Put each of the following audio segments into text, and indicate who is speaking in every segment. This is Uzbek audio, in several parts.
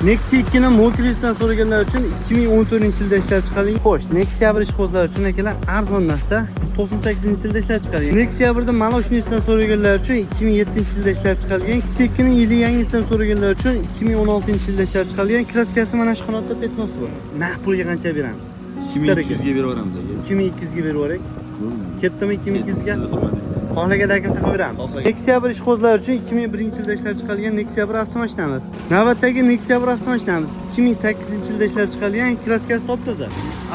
Speaker 1: Nexia 2 ni motorisdan so'raganlar uchun 2014-yilda ishlab chiqarilgan. Xo'sh, Nexia 1 ishqibozlar uchun akalar arzon narxda 98-yilda ishlab chiqarilgan. Nexia 1 da Maloshnidan so'raganlar uchun 2007-yilda ishlab chiqarilgan. Nexia 2 ning yili yangisidan so'raganlar uchun 2016-yilda ishlab chiqarilgan. Kraskasi mana shu qanotda petnosi bor. Naq pulga qancha beramiz?
Speaker 2: 2200 ga beraveramiz aka.
Speaker 1: 2200 ga berib yuborak. Ketdimi 2200 ga? Xohlagandagiga taqib beramiz. Nexia 1 ishqibozlar uchun 2001-yilda ishlab chiqarilgan Nexia 1 avtomashinamiz. Navbatdagi Nexia 1 avtomashinamiz 2008-yilda ishlab chiqarilgan, kraskasi top-toza.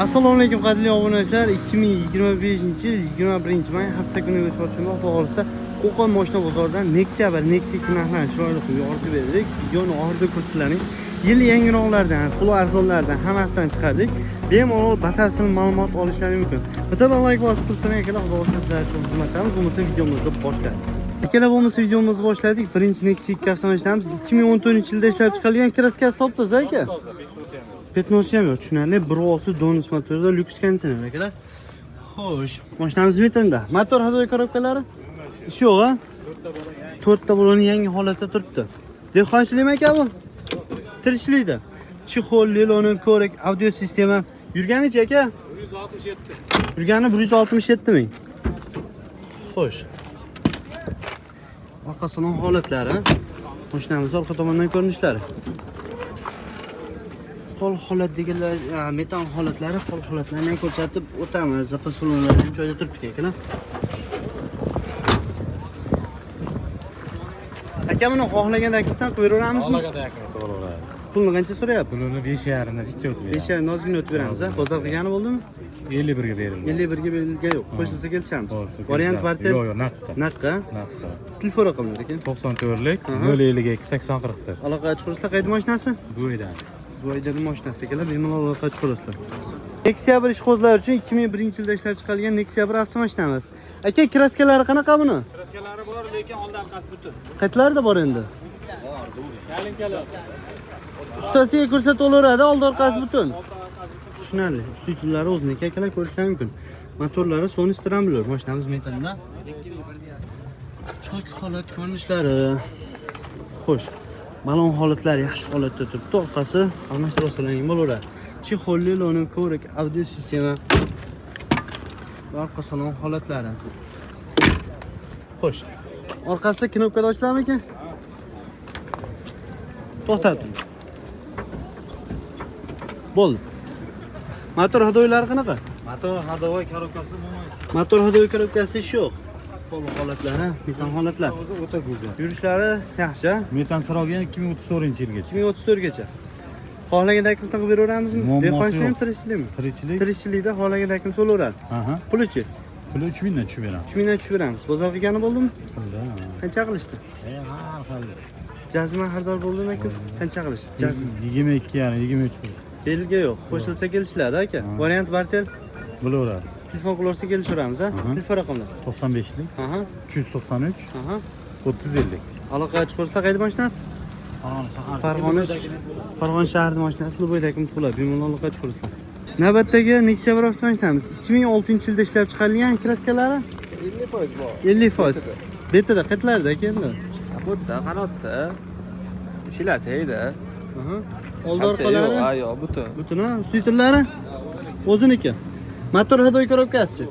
Speaker 1: Assalomu alaykum qadrli obunachilar. 2025-yil 21-may hafta kuniga chorshanba xudo xolisa Qo'qon mashina bozoridan Nexia 1, Nexia 2 narxlarini chiroyli qilib yoritib berdik. Videoni oxirida ko'rsatlaring. Yil yangiroqlardan, pul arzonlardan hammasidan chiqardik. Bemalol batafsil ma'lumot olishlaringiz mumkin. Bittadan like bosib tursangiz akalar, xudo xolisa sizlar uchun xizmat qilamiz. Bo'lmasa videomizni boshladik. Akalar, bo'lmasa videomizni boshladik. Birinchi Nexia 2 avtomashinamiz 2014-yilda ishlab chiqarilgan, kraskasi top-toza aka. Petnosi ham yo'q, tushunarli. 1.6 Donus motorida lyuks konditsioner akalar. Xo'sh, mashinamiz metanda. Motor hadoy korobkalari ish yo'q a? 4 ta bo'loni yangi holatda turibdi. Dehqonchilikmi aka bu? Tirishlikda. Chexol, leloni, ko'rik, audio sistema. Yurganicha aka? 167. Yurgani 167 ming. Xo'sh. Orqa salon holatlari, mashinamiz orqa tomondan ko'rinishlari. Qol holat deganlar, metan holatlari, qol holatlarini ham ko'rsatib o'tamiz. Zapas pulonlari ham joyda turibdi akalar. Aka, buni xohlagandek qilib qo'yaveramizmi?
Speaker 2: Xohlagandek to'g'ri.
Speaker 1: Pulni qancha so'rayapsiz?
Speaker 2: Pulini 5,5 dan ichcha o'tib beramiz.
Speaker 1: 5,5 nozgina o'tib beramiz, a? Bozor qilgani bo'ldimi?
Speaker 2: 51 ga berildi.
Speaker 1: 51 ga berilgan yo'q. Qo'shilsa kelishamiz. Variant barter.
Speaker 2: Yo'q, naqdda.
Speaker 1: Naqqa?
Speaker 2: Naqdda.
Speaker 1: Telefon raqamlari aka.
Speaker 2: 94lik 052 8044.
Speaker 1: Aloqa chiqarishlar qaydi mashinasi?
Speaker 2: Duaydan.
Speaker 1: Duaydagi mashinasi akalar, bemalol aloqa chiqarishlar. Nexia 1 ishqibozlar uchun 2001-yilda ishlab chiqarilgan Nexia 1 avtomashinamiz. Aka, kraskalari qanaqa buni?
Speaker 2: Kraskalari bor, lekin old orqasi butun.
Speaker 1: Qaytlarda bor endi?
Speaker 2: Bor, yalinkalar.
Speaker 1: Ustasiga ko'rsataveradi, old orqasi butun. Tushunarli. Usti yutullari o'ziniki akalar, ko'rishlar mumkin. Motorlari Sony Scrambler, mashinamiz metanda. Chok holat ko'rinishlari. Xo'sh. Balon holatlari yaxshi holatda turibdi. Orqasi almashtirib bo'laveradi. Chexol, leloni, ko'rik, audio sistema. Orqa salon holatlari. Xo'sh. Orqasi knopkada ochiladimi ekan? To'xtating. Bo'ldi. Motor hadoylari qanaqa?
Speaker 2: Motor hadovoy korobkasi bo'lmaydi.
Speaker 1: Motor hadoy korobkasi ish yo'q. Qol holatlari, metan holatlar.
Speaker 2: O'zi o'ta go'zal.
Speaker 1: Yurishlari yaxshi.
Speaker 2: Metan sirog'an 2034-yilgacha.
Speaker 1: 2034gacha. Xohlagandek qilib beraveramizmi? Dehqonchilik ham tirikchilikmi?
Speaker 2: Tirikchilik.
Speaker 1: Tirikchilikda xohlagandek qilib to'laveradi.
Speaker 2: Aha.
Speaker 1: Pulichi?
Speaker 2: Puli 3000 dan tushib beramiz.
Speaker 1: 3000 dan tushib beramiz. Bozor qilgani bo'ldimi? Qancha qilishdi?
Speaker 2: Har xil.
Speaker 1: Jazma xaridor bo'ldimi aka? Qancha qilishdi? Jazma
Speaker 2: 22 yani 23 pul.
Speaker 1: belgi yo'q. Qo'shilsa kelishiladi aka. Variant barter.
Speaker 2: Bo'laveradi.
Speaker 1: Telefon qilsa kelishaveramiz, a? Telefon raqamlar.
Speaker 2: 95lik.
Speaker 1: Aha.
Speaker 2: 393
Speaker 1: Aha.
Speaker 2: 350.
Speaker 1: Aloqa chiqarsa qaydi mashinasi? Farg'ona shahri mashinasi Luboydagi mutqalar. Bemalol aloqa chiqarsa. Navbatdagi Nexia 1 avtomashinamiz 2006-yilda ishlab chiqarilgan, kraskalari
Speaker 3: 50% bor.
Speaker 1: 50%. Betada qaytlarda endi?
Speaker 3: Butda, qanotda. Ishlataydi.
Speaker 1: Aha. Old orqalari.
Speaker 3: Yo'q, yo'q, butun.
Speaker 1: Butun, usti yutullari o'ziniki. Motor hadoy korobkasi.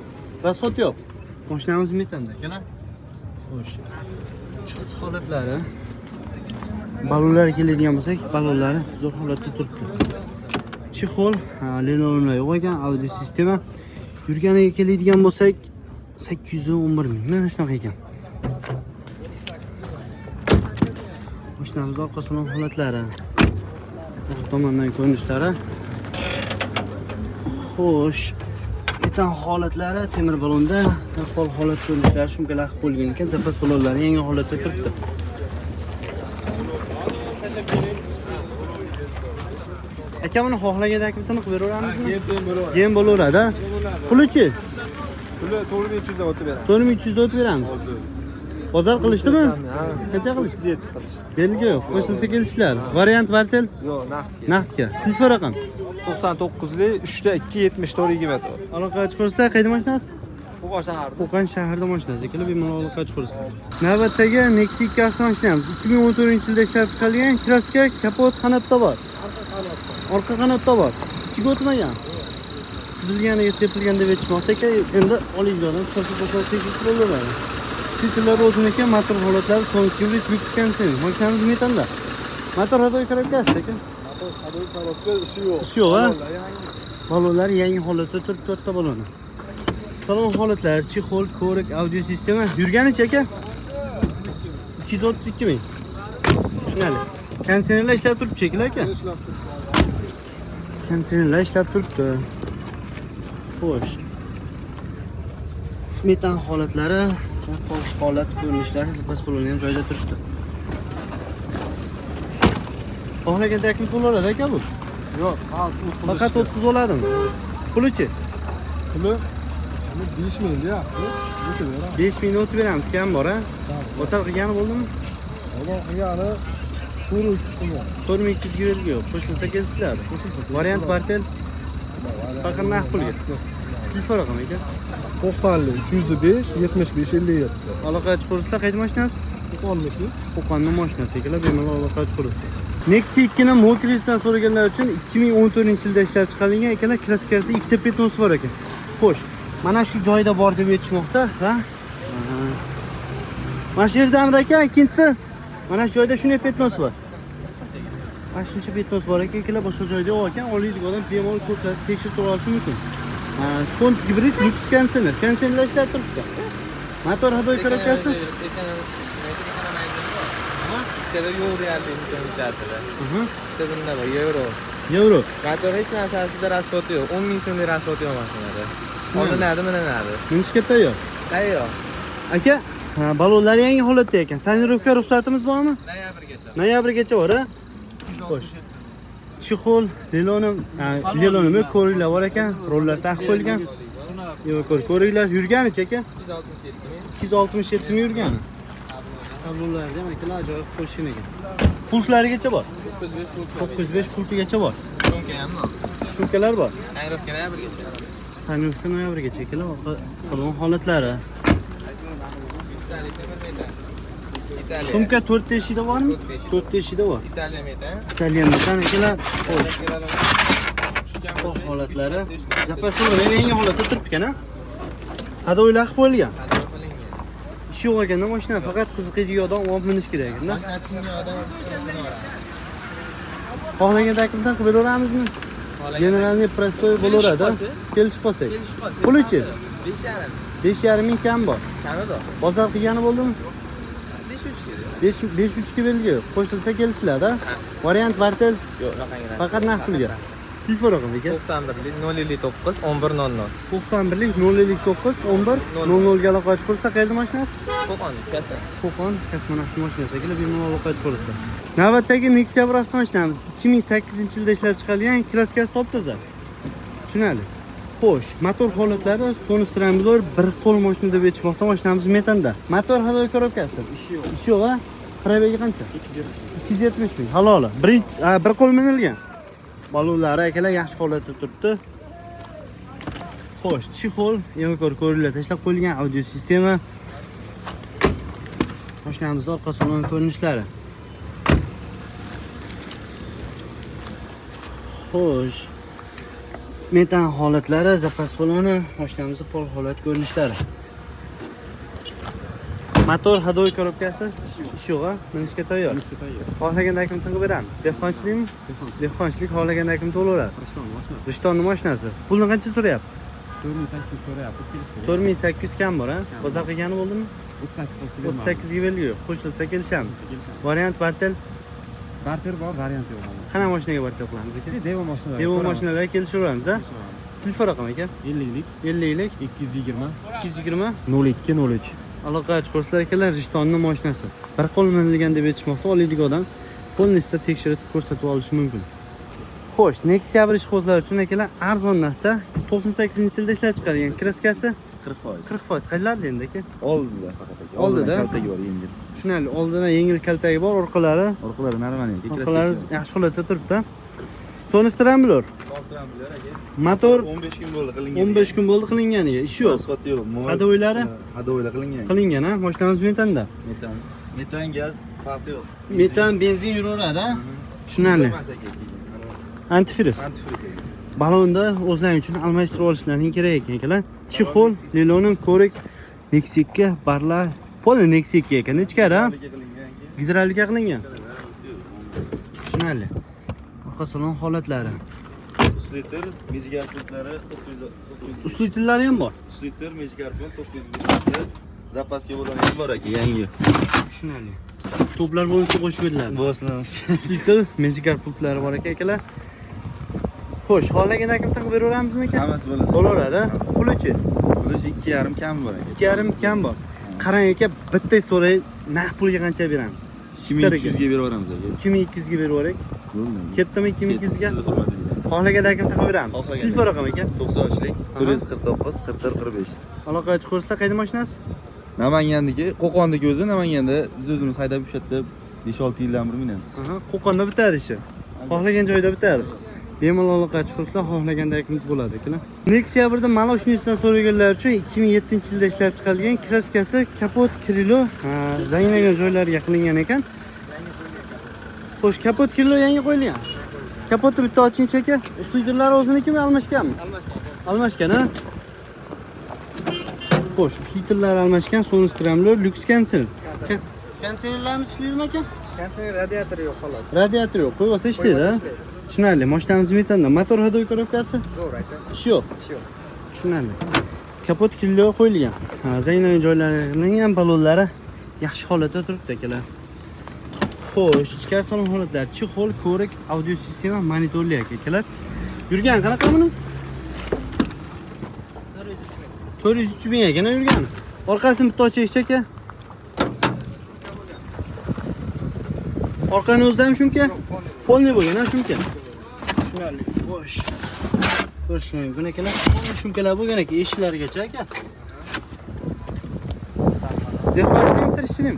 Speaker 1: Rasot yo'q. Mashinamiz metanda, akalar. Xo'sh. Cho'q holatlari. Balonlarga keladigan bo'lsak, balonlari zo'r holatda turibdi. Chexol, lelonlar yo'q ekan, audio sistema. Yurganiga keladigan bo'lsak, 811 ming. Mana shunaqa ekan. Mashinamiz orqa salon holatlari. Bu tomondan ko'rinishlari. Xo'sh. Metan holatlari temir balonda, qol holat ko'rinishlari shumkalar qo'yilgan ekan, zapas balonlari yangi holatda turibdi. Aka, buni xohlagandek bitini qilib beraveramizmi? Gem bo'laveradi. Pulichi?
Speaker 3: Puli 4300 dan o'tib beramiz.
Speaker 1: 4300 dan o'tib beramiz. Bozor qilishdimi? Qancha qilishdi?
Speaker 3: 37 qilishdi.
Speaker 1: Belgi yo'q. Qo'shilsa kelishlar. Variant bartel?
Speaker 3: Yo'q, naqdga.
Speaker 1: Naqdga. Telefon raqam?
Speaker 3: 99lik 3 ta 2 74 24.
Speaker 1: Aloqa chiqarsa qayda mashinasi?
Speaker 3: Qo'qon shaharida.
Speaker 1: Qo'qon shahrida mashinasi ekan, bemalol aloqa chiqarasiz. Navbatdagi Nexia 2 avtomashinamiz 2014-yilda ishlab chiqarilgan, kraska, kapot qanotda bor. Orqa qanotda bor. Ichiga o'tmagan. Chizilganiga sepilgan deb aytishmoqda ekan, endi oliylardan so'zsiz tekshirib olaveradi. Sitrlar o'ziniki, motor holatlari sonus gibrid Lux Cancer. Mashinamiz metanda. Motor hadoy ko'rayapsiz ekan.
Speaker 3: Motor hadoy korobka ishi yo'q.
Speaker 1: Ishi yo'q, ha? Balonlar yangi holatda turibdi, 4 ta baloni. Salon holatlari, chexol, ko'rik, audio sistema. Yurganicha aka? 232 ming. Tushunali. Konditsionerlar ishlab turibdi shekilli aka. Konditsionerlar ishlab turibdi. Xo'sh. Metan holatlari, holat ko'rinishlari zapas pulini ham joyida turibdi. Xohlaganda kim pul oladi aka bu?
Speaker 3: Yo'q,
Speaker 1: Faqat 30 oladimi? Pulichi?
Speaker 3: Puli 5 ming deyapmiz.
Speaker 1: 5 ming o'tib beramiz, kam bor ha? O'tar qilgani bo'ldimi?
Speaker 3: O'g'il qilgani
Speaker 1: 4200 ga belgi yo'q. Qo'shilsa kelishiladi. Variant partel faqat naqd pulga. Telefon raqami aka.
Speaker 3: 90lik 305 75 57.
Speaker 1: Aloqa chiqarsizlar, qaysi mashinasi?
Speaker 3: Qo'qonniki.
Speaker 1: Qo'qonning mashinasi ekanlar, bemalol aloqa chiqarsizlar. Nexia 2 ni motorisdan so'raganlar uchun 2014-yilda ishlab chiqarilgan ekanlar, klasikasi 2 ta petnosi bor ekan. Xo'sh, mana shu joyda bor deb aytishmoqda, ha? Mana shu yerdamida aka, ikkinchisi. Mana shu joyda shunday petnos bor. Mana shuncha petnos bor ekan, boshqa joyda yo'q ekan, oliydik odam bemalol ko'rsatib tekshirib olishi mumkin. Sonus gibrid Lux Cancer. Konditsionerlar ishlab turibdi. Motor hadoy ko'rayapsiz?
Speaker 3: Sera yo'q reallikning ko'rinishasida. Bunda bor yevro.
Speaker 1: Yevro.
Speaker 3: Motor hech narsasida rasxoti yo'q. 10 ming so'mlik rasxoti yo'q mashinada. Oldin nadi, mana nadi.
Speaker 1: Minishga tayyor.
Speaker 3: Tayyor.
Speaker 1: Aka, balonlar yangi holatda ekan. Tonirovka ruxsatimiz bormi?
Speaker 3: Noyabrgacha.
Speaker 1: Noyabrgacha bor, ha? Xo'sh. Chexol, lelonimi ko'ringlar bor ekan, rollar taqib qo'yilgan. Yo'q, ko'ringlar yurganicha aka. 267 ming yurgani. Tablolarda ham akalar ajoyib qo'shgan ekan. Pultlarigacha bor. 905 pultigacha bor.
Speaker 3: Shunka ham bor.
Speaker 1: Shunkalar bor.
Speaker 3: Tonirovka noyabrgacha.
Speaker 1: Tonirovka noyabrgacha ekanlar, salon holatlari. Shumka 4 teshikda bormi? 4 teshikda bor.
Speaker 3: Italiya metan.
Speaker 1: Italyan metan akalar. Xo'sh. Holatlari. Zapaslar yangi holatda turibdi ekan, ha? Hadoylar qilib qo'yilgan. Ish yo'q ekanda mashina, faqat qiziqadigan odam olib minish kerak ekanda. Xohlaganda kimdan qilib beraveramizmi? Generalniy prostoy bo'laveradi. Kelishib qolsak. Pulichi? 5,5 ming kam bor.
Speaker 3: Kamida.
Speaker 1: Bozor qilgani bo'ldimi?
Speaker 3: 5
Speaker 1: 5 ga belgi. Qo'shilsa kelishiladi, ha? Variant partel
Speaker 3: yo'q, naqangi.
Speaker 1: faqat naqd pulga. Telefon raqami aka.
Speaker 3: 91lik 059 1100.
Speaker 1: 91lik 009 11 00 ga aloqa chiqarsa, qayerda mashinasi?
Speaker 3: Qo'qon, Kasma.
Speaker 1: Qo'qon kosmonavt mashinasi ekan, bemalol aloqa chiqarsa. Navbatdagi Nexia 1 avtomashinamiz 2008-yilda ishlab chiqarilgan, kraskasi top-toza. Tushunali. Xo'sh, motor holatlari Sonus Trambler bir qo'l mashina deb aytishmoqda, mashinamiz metanda. Motor hadoy ko'rayapsiz? Ishi yo'q. Ishi yo'q, ha? Probegi qancha? 270 ming. Halol. Bir qo'l minilgan. Balonlari akalar yaxshi holatda turibdi. Xo'sh, chexol, yong'oq ko'ringlar tashlab qo'yilgan, audio sistema. Mashinamizning orqa salon ko'rinishlari. Xo'sh. Metan holatlari, zapas baloni, mashinamizning pol holat ko'rinishlari. Motor hadoy korobkasi ish yo'q, ha? Minishga tayyor. Xohlaganda kim qilib beramiz? Dehqonchilikmi? Dehqonchilik xohlaganda kim to'laveradi? Rishtonni mashinasi. Pulni qancha so'rayapsiz?
Speaker 2: 4800 so'rayapmiz, kelishdik.
Speaker 1: 4800 kam bor, ha? Bozor qilgani bo'ldimi?
Speaker 2: 38
Speaker 1: 38 ga belgi yo'q. Qo'shilsa kelishamiz. Variant partel
Speaker 2: barter bor, variant yo'q.
Speaker 1: qana mashinaga barter qilamiz aka?
Speaker 2: Devo mashinalar.
Speaker 1: Devo mashinalarga kelishaveramiz, ha? Telefon raqami aka?
Speaker 2: 50lik
Speaker 1: 50lik
Speaker 2: 220
Speaker 1: 220
Speaker 2: 0203.
Speaker 1: aloqa chiqarsizlar ekanlar, rishtonni mashinasi. Bir qo'l minilgan deb aytishmoqda, oliydik odam polnisda tekshirib ko'rsatib olishi mumkin. Xo'sh, Nexia 1 ishqibozlar uchun akalar arzon narxda 98-yilda ishlab chiqarilgan, kraskasi
Speaker 2: 40%.
Speaker 1: 40% qayerlarda endi aka?
Speaker 2: Oldida faqat aka.
Speaker 1: Oldida?
Speaker 2: kaltagi bor yengil.
Speaker 1: Tushunali, oldidan yengil kaltagi bor, orqalari
Speaker 2: Orqalari normalniy.
Speaker 1: yaxshi holatda turibdi. Sonus Trambler
Speaker 2: trambular aka.
Speaker 1: Motor
Speaker 2: 15 kun bo'ldi qilingan.
Speaker 1: 15 kun bo'ldi qilinganiga. Ish yo'q.
Speaker 2: Asfalt yo'q.
Speaker 1: Hadovoylari?
Speaker 2: Hadovoylar qilingan.
Speaker 1: Qilingan, ha? Mashinamiz metanda.
Speaker 2: Metan. Metan gaz farqi yo'q.
Speaker 1: Metan, benzin yuraveradi, ha? Tushunarli. Antifriz.
Speaker 2: Antifriz.
Speaker 1: Balonda o'zlari uchun almashtirib olishlari kerak ekan akalar. Chexol, linoleum, ko'rik, Nexikka, barlar, poli Nexikka ekan. Ichkari, ha? Gidravlika qilingan. Tushunarli. Orqa salon holatlari.
Speaker 2: Uslitr, mejigar punktlari 900.
Speaker 1: Uslitillari ham bor.
Speaker 2: Uslitr, mejigar punkt 905. Zapaska bo'lgan bor aka, yangi.
Speaker 1: Tushunarli. To'plar bo'lsa qo'shib beriladi.
Speaker 2: Boslamiz.
Speaker 1: Uslitr, mejigar punktlari bor ekan akalar. Xo'sh, xohlagan akam taqib beraveramizmi aka?
Speaker 2: Hammasi bo'ladi.
Speaker 1: Bo'laveradi. Pulichi?
Speaker 2: Pulichi 2,5 kam bor aka.
Speaker 1: 2,5 kam bor. Qarang aka, bitta so'ray, naq pulga qancha beramiz?
Speaker 2: 2200 ga beraveramiz aka.
Speaker 1: 2200 ga beraverak.
Speaker 2: Bo'ldi.
Speaker 1: Ketdimi 2200 ga?
Speaker 2: Sizni hurmatingizdan.
Speaker 1: Xohlagan akam taqib beramiz.
Speaker 2: Xohlagan.
Speaker 1: Telefon raqami aka?
Speaker 2: 93lik 449 44 45.
Speaker 1: Aloqaga chiqarsizlar, qayda mashinasi?
Speaker 2: Namangandagi, Qo'qondagi o'zi Namanganda biz o'zimiz haydab o'sha yerda 5-6 yildan beri minamiz.
Speaker 1: Aha, Qo'qonda bitadi ishi. Xohlagan joyda bitadi. Bemalol aloqaga chiqarsizlar, xohlaganda akam bo'ladi akalar. Nexia 1da Maloshniysdan so'raganlar uchun 2007-yilda ishlab chiqarilgan kraskasi kapot krilo zanglagan joylariga qilingan ekan. Xo'sh, kapot krilo yangi qo'yilgan. Kapotni bitta ochingchi aka. Ustidirlari o'zinikimi, almashganmi? Almashgan, ha? Xo'sh, ustidirlari almashgan, sonistramlar, lyuks kanseller. Kansellerlarimiz ishlaydimi aka?
Speaker 3: Kanseller radiatori yo'q xolos.
Speaker 1: Radiator yo'q, qo'yib olsa ishlaydi, ha? Tushunarli. Mashinamiz metanda. Motor hadovoy korobkasi?
Speaker 3: Zo'r aka.
Speaker 1: Ish yo'q.
Speaker 3: Ish yo'q.
Speaker 1: Tushunarli. Kapot krilo qo'yilgan. Zanglagan joylari qilingan, balonlari yaxshi holatda turibdi akalar. Xo'sh, ichkari salon holatlari, chexol, ko'rik, audio sistema, monitorli akalar. Yurgan qanaqa buni? 403 ming ekan yurgani. Orqasini bitta ochaylik aka. Orqani o'zidami shunka? Polni bo'lgan, ha shunka. Tushunarli. Xo'sh. Ko'rishlar mumkin akalar. Shunkalar bo'lgan ekan eshiklarigacha aka. Dehqonchilik tirishchilik?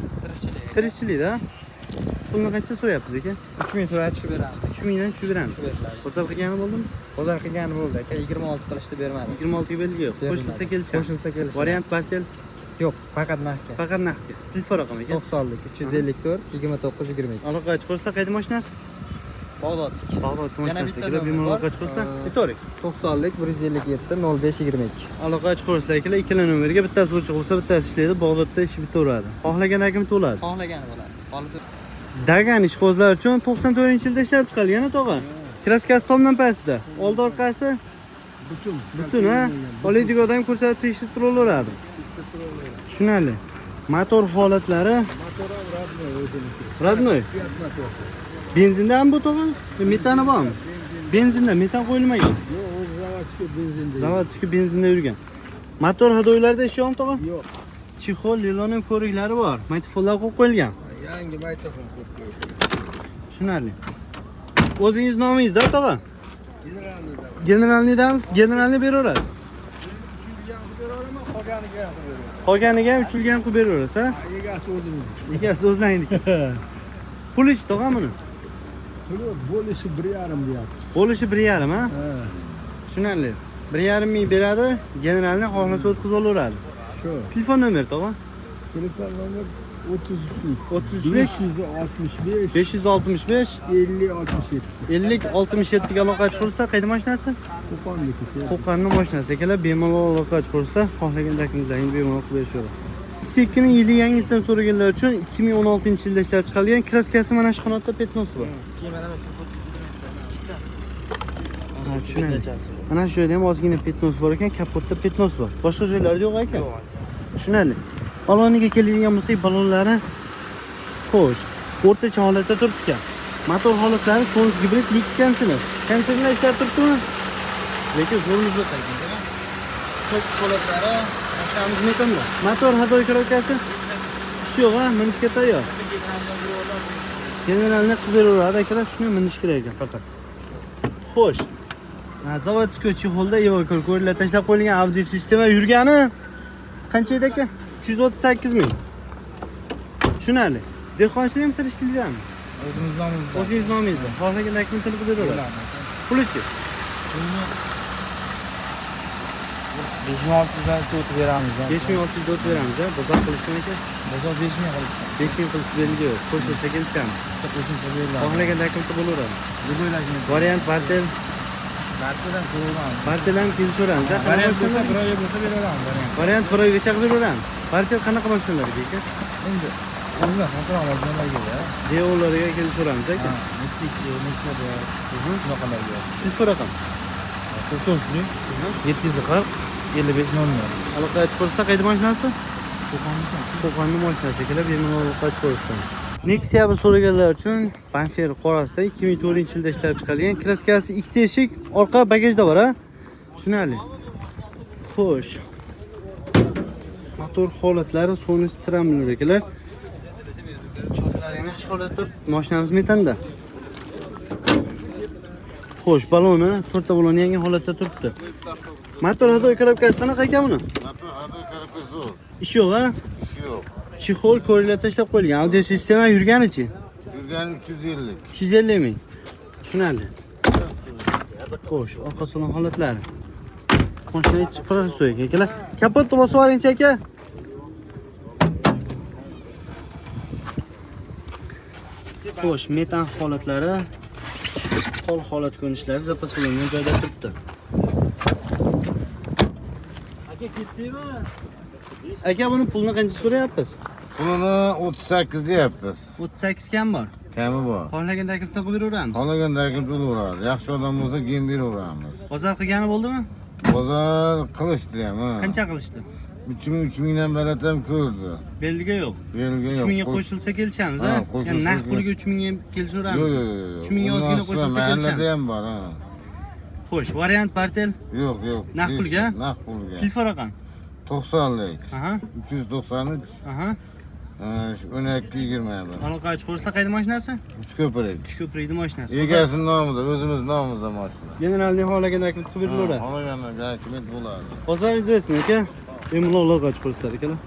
Speaker 1: Tirishchilik-da. Pulni qancha so'rayapsiz aka?
Speaker 3: 3000 so'rab tushib beramiz.
Speaker 1: 3000 dan tushib beramiz. Bozor qilgani bo'ldimi?
Speaker 3: Bozor qilgani bo'ldi aka, 26 qilishdi bermadi.
Speaker 1: 26 ga belgi yo'q. Qo'shilsa kelishadi.
Speaker 3: Qo'shilsa kelishadi.
Speaker 1: Variant bartel
Speaker 3: Yo'q, faqat naqdga.
Speaker 1: faqat naqdga. Telefon raqami aka.
Speaker 3: 90lik 354 29 22.
Speaker 1: Aloqaga chiqarsa qayda mashinasi?
Speaker 3: Bag'dodlik.
Speaker 1: Bag'dod
Speaker 3: Yana
Speaker 1: mashinasi.
Speaker 3: bitta
Speaker 1: Agar bemalol aloqaga chiqarsa, aytavering.
Speaker 3: 90lik 157 05 22.
Speaker 1: Aloqaga chiqarsa akalar ikkala nomerga bittasi o'chiq bo'lsa, bittasi ishlaydi. Bag'dodda ishi bitaveradi. Xohlagan akam to'ladi.
Speaker 3: Xohlagani bo'ladi. Qolsa
Speaker 1: Dagan ishqozlar uchun 94-yilda ishlab chiqarilgan tog'a. Kraskasi tomdan pastda. Old orqasi butun, ha. Oladigan odam ko'rsatib tekshirib turaveradi. Tushunarli. Motor holatlari Radnoy. Benzindan bu tog'a? Metani bormi? Benzinda metan qo'yilmagan.
Speaker 4: Yo'q, o'zi zavodskiy benzinda.
Speaker 1: Zavodskiy benzinda yurgan. Motor hadovoylarda ish yo'qmi tog'a?
Speaker 4: Yo'q.
Speaker 1: Chexol, linoleum ko'riklari bor. Maytfonlar qo'yib qo'yilgan.
Speaker 4: Yangi maytofon qo'yib qo'ydi.
Speaker 1: Tushunarli. O'zingiz nomingizda tog'a?
Speaker 4: Generalniyda.
Speaker 1: Generalniydamiz, generalni beraverasiz.
Speaker 4: Yangi beraman, qolganiga ham beraman.
Speaker 1: Qolganiga ham uchilgan qilib beraverasiz, ha?
Speaker 4: Egasi o'zimiz.
Speaker 1: Egasi o'zlaringniki. Pul ichi tog'a buni.
Speaker 4: Puli bo'lishi 1,5 deyapmiz.
Speaker 1: Bo'lishi 1,5, ha?
Speaker 4: Ha,
Speaker 1: Tushunarli. 1,5 ming beradi, generalni xohlasa o'tkazib olaveradi.
Speaker 4: shu.
Speaker 1: Telefon nomeri tog'a?
Speaker 4: Telefon nomer 33lik.
Speaker 1: 33lik
Speaker 4: 565
Speaker 1: 565
Speaker 4: 50 67.
Speaker 1: 50 67 ga aloqaga chiqarsa, qayda mashinasi?
Speaker 4: Qo'qonniki.
Speaker 1: Qo'qonning mashinasi akalar, bemalol aloqaga chiqarsa, xohlagan takliflaringizni bemalol qilib berishadi. Sekining yili yangisidan so'raganlar uchun 2016-yilda ishlab chiqarilgan kraskasi mana shu qanotda petnosi bor. Ha, tushunarli. Mana shu yerda ham ozgina petnos bor ekan, kapotda petnos bor. Boshqa joylarda yo'q ekan. Tushunarli. Baloniga keladigan bo'lsak, balonlari xo'sh, o'rtacha holatda turibdi ekan. Motor holatlari Solis gibrid lyuks kanseller. Kansellar ishlab turibdimi? Lekin zo'rimiz yo'q ekan. Chok holatlari mashinamiz metanda. Motor hadovoy korobkasi ish yo'q, ha, minishga tayyor. Generalni qilib beraveradi akalar, shuni minish kerak ekan faqat. Xo'sh. Zavodskiy chexolda evakor ko'rlar tashlab qo'yilgan audio sistema yurgani qancha edi aka? 338 ming. Tushunarli. Dehqonchilik tirishchilikmi?
Speaker 3: o'zimiz nomimizda.
Speaker 1: O'zingiz nomingizda. Xohlagan akni qilib beraveradi. Pulichi?
Speaker 4: Beş mi altı yüzden tut veramiz.
Speaker 1: 5604 beramiz ha. Bozor qilishdan aka.
Speaker 4: Bozor 5 mi qilibsan?
Speaker 1: 5000 qilish belgi yo'q. Qo'shilsa kelishamiz.
Speaker 4: Qo'shilsa beriladi.
Speaker 1: Xohlaganda akamda bo'laveradi.
Speaker 4: Deb o'ylashim.
Speaker 1: Variant bartel.
Speaker 4: Barchadan ko'raveramiz.
Speaker 1: Bartel ham kelishaveramiz ha.
Speaker 4: Variant bo'lsa bir oy bo'lsa beraveramiz.
Speaker 1: Variant bir oygacha qilib beraveramiz. Bartel qanaqa mashinalarga aka?
Speaker 4: Endi o'zimizdan xatar oladiganlarga ya.
Speaker 1: Deolarga kelishaveramiz aka.
Speaker 4: Nexia shunaqalarga.
Speaker 1: Telefon raqam.
Speaker 4: 90 740 55 00.
Speaker 1: Aloqaga chiqarsa qaydi mashinasi? Qo'qonning mashinasi ekanlar, bemalol aloqaga chiqarsa. Nexia bir so'raganlar uchun Banfer qorasida 2004-yilda ishlab chiqarilgan. Kraskasi ikkita eshik, orqa bagajda bor ha. Tushunarli. Xo'sh. Motor holatlari Sony Stramler ekanlar. Cho'qlari ham yaxshi holatda turibdi. Mashinamiz metanda. Xo'sh, baloni, to'rtta balon yangi holatda turibdi. Motor hadoy korobkasi qanaqa ekan buni?
Speaker 5: Motor hadoy korobkasi zo'r.
Speaker 1: Ish yo'q ha?
Speaker 5: Ishi yo'q.
Speaker 1: Chexol korrelya tashlab qo'yilgan. Audio sistema yurganichi?
Speaker 5: Yurgani 350.
Speaker 1: 350 ming. Tushunarli. Xo'sh, orqa salon holatlari. Mashina ichi prostoy ekanlar. Kapotni bosib yuboringchi aka. Xo'sh, metan holatlari, qol holat ko'rinishlari zapas qilingan joyda turibdi. Aka ketdingmi? Aka buni pulni qancha so'rayapsiz?
Speaker 5: Pulini 38 deyapmiz.
Speaker 1: 38 kam bor.
Speaker 5: Kami bor.
Speaker 1: Xohlaganda akibda qilib beraveramiz.
Speaker 5: Xonaganda kim to'laveradi. Yaxshi odam bo'lsa keyin beraveramiz.
Speaker 1: Bozor qilgani bo'ldimi?
Speaker 5: Bozor qilishdi ham.
Speaker 1: Qancha qilishdi?
Speaker 5: 3000 dan balat ham ko'rdi.
Speaker 1: Belgiga yo'q.
Speaker 5: Belga yo'q.
Speaker 1: 3000 ga qo'shilsa kelishamiz
Speaker 5: Ha,
Speaker 1: ha.
Speaker 5: qo'shilsa
Speaker 1: Ya'ni naqd
Speaker 5: kel-
Speaker 1: puliga 3000 ga kelishaveramiz.
Speaker 5: Yo'q, yo'q.
Speaker 1: 3000 ga ozgina qo'shilsa
Speaker 5: Mahallada
Speaker 1: kelishamiz.
Speaker 5: ham bor, ha.
Speaker 1: Xo'sh, variant bartel,
Speaker 5: Yo'q, yo'q.
Speaker 1: Naqd pulga?
Speaker 5: Naqd pulga.
Speaker 1: telefon raqam.
Speaker 5: 90lik.
Speaker 1: Aha,
Speaker 5: 393
Speaker 1: aha.
Speaker 5: 1221.
Speaker 1: Aloqaga chiqarsa qaydi mashinasi?
Speaker 5: Uchko'prik.
Speaker 1: Tushko'prikning mashinasi.
Speaker 5: Egasi nomida, o'zimiz nomimizda mashina.
Speaker 1: Generalniy xohlaganda akib qilib beraveradi.
Speaker 5: Xonaganda garchilik bo'ladi.
Speaker 1: Bozoringiz bo'lsin aka. Bemalol aloqaga chiqarsizlar akalar.